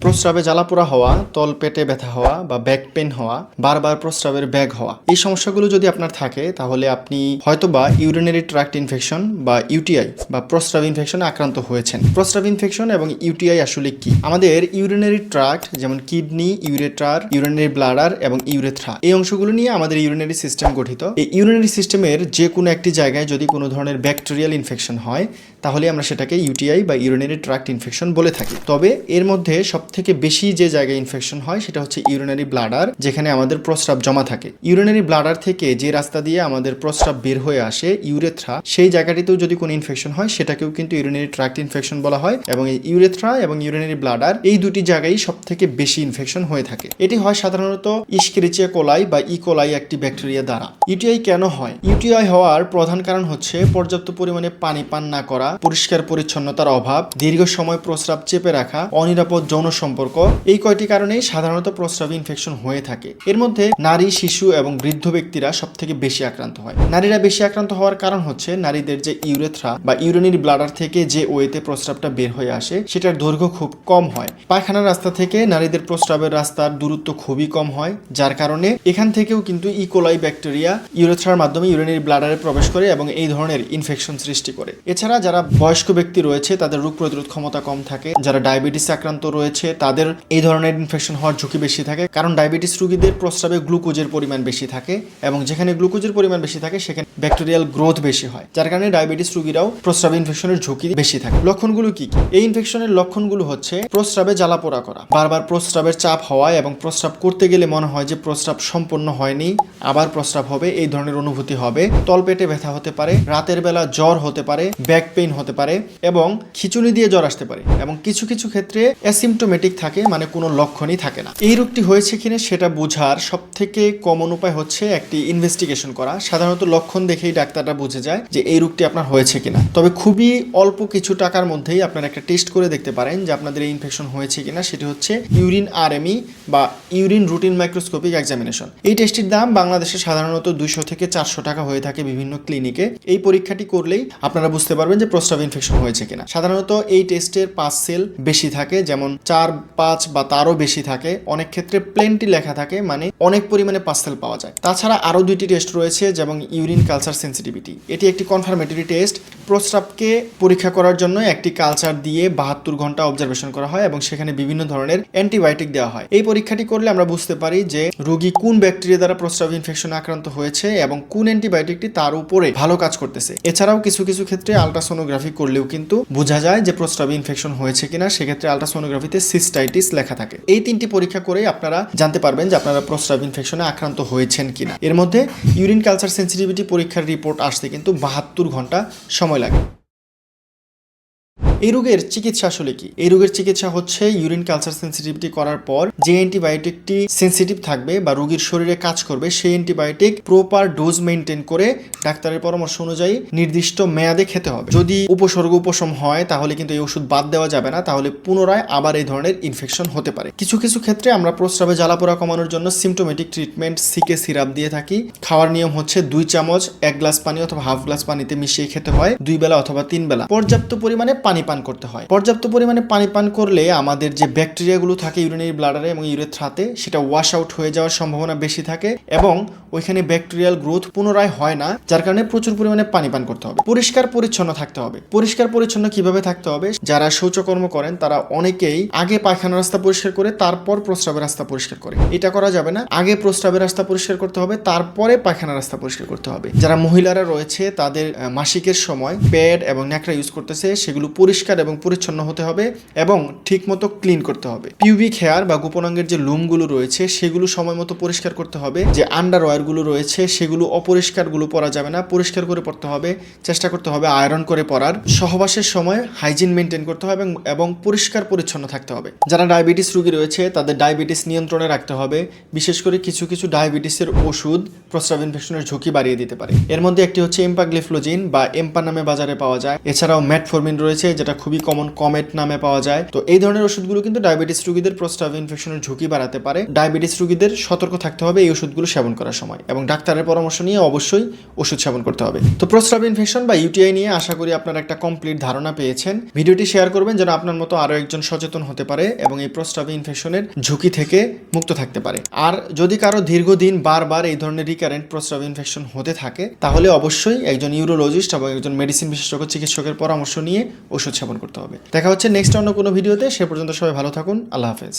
প্রস্রাবে জ্বালাপোড়া হওয়া, তল পেটে ব্যথা হওয়া বা ব্যাক পেন হওয়া, বারবার প্রস্রাবের ব্যাগ হওয়া, এই সমস্যাগুলো যদি আপনার থাকে তাহলে আপনি হয়তোবা ইউরিনারি ট্র্যাক্ট ইনফেকশন বা ইউটিআই বা প্রস্রাব ইনফেকশনে আক্রান্ত হয়েছেন। প্রস্রাব ইনফেকশন এবং ইউটিআই আসলে কি? আমাদের ইউরিনারি ট্র্যাক্ট যেমন কিডনি, ইউরেটার, ইউরিনারি ব্লাডার এবং ইউরেথ্রা, এই অংশগুলো নিয়ে আমাদের ইউরিনারি সিস্টেম গঠিত। এই ইউরিনারি সিস্টেমের যে কোনো একটি জায়গায় যদি কোনো ধরনের ব্যাকটেরিয়াল ইনফেকশন হয় তাহলে আমরা সেটাকে ইউটিআই বা ইউরিনারি ট্র্যাক্ট ইনফেকশন বলে থাকি। তবে এর মধ্যে সবথেকে বেশি যে জায়গায় ইনফেকশন হয় সেটা হচ্ছে ইউরিনারি ব্লাডার, যেখানে আমাদের প্রস্রাব জমা থাকে। ইউরিনারি ব্লাডার থেকে যে রাস্তা দিয়ে আমাদের প্রস্রাব বের হয়ে আসে ইউরেথ্রা, সেই জায়গাটিতেও যদি কোনো ইনফেকশন হয় সেটাকেও কিন্তু ইউরিনারি ট্র্যাক্ট ইনফেকশন বলা হয়। এবং এই ইউরেথ্রা এবং ইউরিনারি ব্লাডার এই দুটি জায়গায় সবথেকে বেশি ইনফেকশন হয়ে থাকে। এটি হয় সাধারণত ইশকেরিচিয়া কোলাই বা ইকোলাই একটি ব্যাকটেরিয়া দ্বারা। ইউটিআই কেন হয়? ইউটিআই হওয়ার প্রধান কারণ হচ্ছে পর্যাপ্ত পরিমাণে পানি পান না করা, পরিষ্কার পরিচ্ছন্নতার অভাব, দীর্ঘ সময় প্রস্রাব চেপে রাখা, অনিরাপদ যৌন সম্পর্ক, এই কয়টি কারণেই সাধারণত প্রস্রাব ইনফেকশন হয়ে থাকে। এর মধ্যে নারী, শিশু এবং বৃদ্ধ ব্যক্তিরা সবথেকে বেশি আক্রান্ত হয়। নারীরা বেশি আক্রান্ত হওয়ার কারণ হচ্ছে নারীদের যে ইউরেথ্রা বা ইউরিনারি ব্লাডার থেকে যে ওয়েতে প্রস্রাবটা বের হয়ে আসে সেটার দৈর্ঘ্য খুব কম হয়। পায়খানার রাস্তা থেকে নারীদের প্রস্রাবের রাস্তার দূরত্ব খুবই কম হয়, যার কারণে এখান থেকেও কিন্তু ইকোলাই ব্যাকটেরিয়া ইউরেথ্রার মাধ্যমে ইউরিনারি ব্লাডারে প্রবেশ করে এবং এই ধরনের ইনফেকশন সৃষ্টি করে। এছাড়া যারা বয়স্ক ব্যক্তি রয়েছে তাদের রোগ প্রতিরোধ ক্ষমতা কম থাকে, যারা ডায়াবেটিস আক্রান্ত রয়েছে তাদের এই ধরনের ইনফেকশন হওয়ার ঝুঁকি বেশি থাকে, কারণ ডায়াবেটিস রোগীদের প্রস্রাবে গ্লুকোজের পরিমাণ বেশি থাকে এবং যেখানে গ্লুকোজের পরিমাণ বেশি থাকে সেখানে ব্যাকটেরিয়াল গ্রোথ বেশি হয়, যার কারণে ডায়াবেটিস রোগীরাও প্রস্রাব ইনফেকশনের ঝুঁকি বেশি থাকে। লক্ষণগুলো কি কি? এই ইনফেকশনের লক্ষণগুলো হচ্ছে প্রস্রাবে জ্বালাপোড়া করা, বারবার প্রস্রাবের চাপ হওয়া এবং প্রস্রাব করতে গেলে মনে হয় যে প্রস্রাব সম্পূর্ণ হয়নি, আবার প্রস্রাব হবে, এই ধরনের অনুভূতি হবে। তলপেটে ব্যথা হতে পারে, রাতের বেলা জ্বর হতে পারে, ব্যাক পেইন হতে পারে এবং খিঁচুনি দিয়ে জ্বর আসতে পারে এবং কিছু কিছু ক্ষেত্রে অ্যাসিম্পটোমেটিক থাকে, মানে কোনো লক্ষণই থাকে না। এই রোগটি হয়েছে কিনা সেটা বোঝার সবথেকে কমন উপায় হচ্ছে একটি ইনভেস্টিগেশন করা। সাধারণত লক্ষণ দেখেই ডাক্তাররা বুঝে যায় যে এই রোগটি আপনার হয়েছে কিনা। তবে খুবই অল্প কিছু টাকার মধ্যেই আপনারা একটা টেস্ট করে দেখতে পারেন যে আপনাদের এই ইনফেকশন হয়েছে কিনা। সেটি হচ্ছে ইউরিন আরএমই বা ইউরিন রুটিন মাইক্রোস্কোপিক এক্সামিনেশন। এই টেস্টটির দাম বাংলাদেশে সাধারণত 200 থেকে 400 টাকা হয়ে থাকে বিভিন্ন ক্লিনিকে। এই পরীক্ষাটি করলেই আপনারা বুঝতে পারবেন যে প্রস্রাব ইনফেকশন হয়েছে কিনা। সাধারণত এই টেস্টের পাস সেল বেশি থাকে, যেমন 4, 5 বা তারও বেশি থাকে। অনেক ক্ষেত্রে প্লেনটি লেখা থাকে, মানে অনেক পরিমাণে পাস সেল পাওয়া যায়। তাছাড়া আরও দুইটি টেস্ট রয়েছে, যেমন ইউরিন কালচার সেন্সিটিভিটি। এটি একটি কনফার্মেটরি টেস্ট। প্রস্রাবকে পরীক্ষা করার জন্য একটি কালচার দিয়ে 72 ঘন্টা অবজারভেশন করা হয় এবং সেখানে বিভিন্ন ধরনের অ্যান্টিবায়োটিক দেওয়া হয়। এই পরীক্ষাটি করলে আমরা বুঝতে পারি যে রোগী কোন ব্যাকটেরিয়া দ্বারা প্রস্রাব ইনফেকশনে আক্রান্ত হয়েছে এবং কোন অ্যান্টিবায়োটিকটি তার উপরে ভালো কাজ করতেছে। এছাড়াও কিছু কিছু ক্ষেত্রে আলট্রাসোনোগ্রাফি করলেও কিন্তু বোঝা যায় যে প্রস্রাব ইনফেকশন হয়েছে কিনা। সেক্ষেত্রে আলট্রাসোনোগ্রাফিতে সিস্টাইটিস লেখা থাকে। এই তিনটি পরীক্ষা করে আপনারা জানতে পারবেন যে আপনারা প্রস্রাব ইনফেকশনে আক্রান্ত হয়েছেন কিনা। এর মধ্যে ইউরিন কালচার সেন্সিটিভিটি পরীক্ষার রিপোর্ট আসতে কিন্তু 72 ঘন্টা সময় লাগে। এই রোগের চিকিৎসা আসলে কি? এই রোগের চিকিৎসা হচ্ছে ইউরিন কালচার সেন্সিটিভিটি করার পর যে অ্যান্টিবায়োটিকটি সেন্সিটিভ থাকবে বা রোগীর শরীরে কাজ করবে সেই অ্যান্টিবায়োটিক প্রপার ডোজ মেনটেন করে ডাক্তারের পরামর্শ অনুযায়ী নির্দিষ্ট মেয়াদে খেতে হবে। যদি উপসর্গ উপশম হয় তাহলে কিন্তু এই ওষুধ বাদ দেওয়া যাবে না, তাহলে পুনরায় আবার এই ধরনের ইনফেকশন হতে পারে। কিছু কিছু ক্ষেত্রে আমরা প্রস্রাবে জ্বালাপোড়া কমানোর জন্য সিমটোমেটিক ট্রিটমেন্ট সিকে সিরাপ দিয়ে থাকি। খাওয়ার নিয়ম হচ্ছে 2 চামচ 1 গ্লাস পানি অথবা হাফ গ্লাস পানিতে মিশিয়ে খেতে হয় 2 বেলা অথবা 3 বেলা। পর্যাপ্ত পরিমাণে পানি পান করতে হয়। পর্যাপ্ত পরিমাণে পানি পান করলে আমাদের যে ব্যাকটেরিয়াগুলো থাকে ইউরিনারি ব্লাডারে এবং ইউরেথ্রাতে সেটা ওয়াশ আউট হয়ে যাওয়ার সম্ভাবনা বেশি থাকে এবং ওইখানে ব্যাকটেরিয়াল গ্রোথ পুনরায় হয় না, যার কারণে প্রচুর পরিমাণে পানি পান করতে হবে। পরিষ্কার পরিচ্ছন্ন থাকতে হবে। পরিষ্কার পরিচ্ছন্ন কিভাবে থাকতে হবে? যারা শৌচকর্ম করেন তারা অনেকেই আগে পায়খানার রাস্তা পরিষ্কার করে তারপর প্রস্রাবের রাস্তা পরিষ্কার করে। এটা করা যাবে না। আগে প্রস্রাবের রাস্তা পরিষ্কার করতে হবে, তারপরে পায়খানার রাস্তা পরিষ্কার করতে হবে। যারা মহিলারা রয়েছে তাদের মাসিকের সময় প্যাড এবং ন্যাকড়া ইউজ করতেছে, সেগুলো পরিষ্কার এবং পরিচ্ছন্ন হতে হবে এবং ঠিক মতো ক্লিন করতে হবে। পিউবিক হেয়ার বা গোপনাঙ্গের যে লোমগুলো রয়েছে সেগুলো সময় মতো পরিষ্কার করতে হবে। যে আন্ডারওয়্যারগুলো রয়েছে সেগুলো অপরিষ্কারগুলো পরা যাবে না, পরিষ্কার করে পরতে হবে। চেষ্টা করতে হবে আয়রন করে পরার। সহবাসের সময় হাইজিন মেনটেন করতে হবে এবং পরিষ্কার পরিচ্ছন্ন থাকতে হবে। যারা ডায়াবেটিস রোগী রয়েছে তাদের ডায়াবেটিস নিয়ন্ত্রণে রাখতে হবে। বিশেষ করে কিছু কিছু ডায়াবেটিসের ওষুধ প্রস্রাব ইনফেকশনের ঝুঁকি বাড়িয়ে দিতে পারে। এর মধ্যে একটি হচ্ছে এম্পাগ্লিফ্লোজিন বা এম্পা নামে বাজারে পাওয়া যায়। এছাড়াও মেটফরমিন রয়েছে, যেটা খুবই কমন, কমেট নামে পাওয়া যায়। তো এই ধরনের ওষুধগুলো কিন্তু ডায়াবেটিস রোগীদের প্রস্রাব ইনফেকশনের ঝুঁকি বাড়াতে পারে। ডায়াবেটিস রোগীদের সতর্ক থাকতে হবে এই ওষুধগুলো সেবন করার সময়। সময়, এবং ডাক্তারের পরামর্শ নিয়ে অবশ্যই ওষুধ সেবন করতে হবে। তো প্রস্রাব ইনফেকশন বা ইউটিআই নিয়ে আশা করি আপনারা একটা কমপ্লিট ধারণা পেয়েছেন। ভিডিওটি শেয়ার করবেন যেন আপনার মতো আরও একজন সচেতন হতে পারে এবং এই প্রস্রাব ইনফেকশনের ঝুঁকি থেকে মুক্ত থাকতে পারে। আর যদি কারো দীর্ঘদিন বারবার এই ধরনের রিকারেন্ট প্রস্রাব ইনফেকশন হতে থাকে তাহলে অবশ্যই একজন ইউরোলজিস্ট এবং একজন মেডিসিন বিশেষজ্ঞ চিকিৎসকের পরামর্শ নিয়ে ওষুধ সেবন করতে হবে। দেখা হচ্ছে নেক্সট অন্য কোনো ভিডিওতে। সে পর্যন্ত সবাই ভালো থাকুন। আল্লাহ হাফেজ।